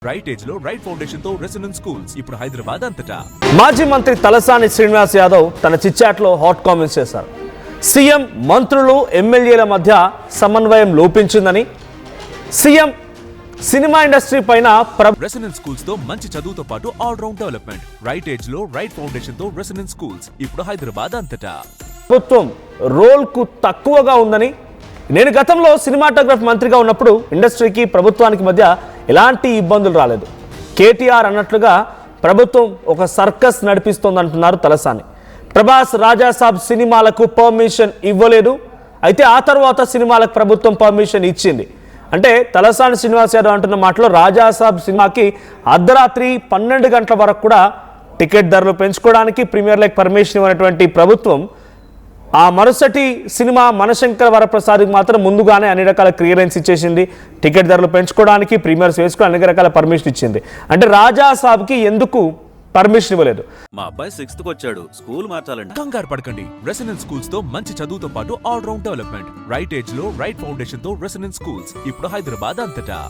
Right age లో right foundation తో residence schools ఇప్పుడు హైదరాబాద్ అంతటా. మాజీ మంత్రి తలసాని శ్రీనివాస్ యాదవ్ తన చిట్చాట్లో హాట్ కామెంట్స్ చేశారు. సీఎం మంత్రులు ఎమ్మెల్యేల మధ్య సమన్వయం లోపించిందని, సీఎం సినిమా ఇండస్ట్రీ పైన రెసిడెన్స్ స్కూల్స్ తో మంచి చదువుతో పాటు all round development. Right age లో రైట్ ఫౌండేషన్ తో రెసిడెన్స్ స్కూల్స్ ఇప్పుడు హైదరాబాద్ అంతటా. ప్రభుత్వం రోల్ కు తక్కువగా ఉందని, నేను గతంలో సినిమాటోగ్రఫీ మంత్రిగా ఉన్నప్పుడు ఇండస్ట్రీకి ప్రభుత్వానికి మధ్య ఎలాంటి ఇబ్బందులు రాలేదు. కేటీఆర్ అన్నట్లుగా ప్రభుత్వం ఒక సర్కస్ నడిపిస్తోందంటున్నారు తలసాని. ప్రభాస్ రాజాసాబ్ సినిమాలకు పర్మిషన్ ఇవ్వలేదు, అయితే ఆ తర్వాత సినిమాలకు ప్రభుత్వం పర్మిషన్ ఇచ్చింది. అంటే తలసాని శ్రీనివాస్ యాదవ్ అంటున్న మాటలో రాజాసాబ్ సినిమాకి అర్ధరాత్రి 12 గంటల వరకు కూడా టికెట్ ధరలు పెంచుకోవడానికి ప్రీమియర్ లీగ్ పర్మిషన్ ఇవ్వనటువంటి ప్రభుత్వం ఆ మరుసటి సినిమా మనశంకర వరప్రసాద్కి మాత్రం ముందుగానే అన్ని రకాల క్లియరెన్స్ ఇచ్చేసింది. టికెట్ ధరలు పెంచుకోవడానికి ప్రీమియర్స్ వేసుకొని అన్ని రకాల పర్మిషన్ ఇచ్చింది. అంటే రాజాసాబ్కి ఎందుకు పర్మిషన్ ఇవ్వలేదు? మా అబ్బాయి 6th వచ్చాడు, స్కూల్ మార్చాలండి. కంగారు పడకండి, రెసిడెన్స్ స్కూల్స్ తో మంచి చదువుతో పాటు all round development. Right age లో రైట్ ఫౌండేషన్ తో రెసిడెన్స్ స్కూల్స్ ఇప్పుడు హైదరాబాద్ అంతటా.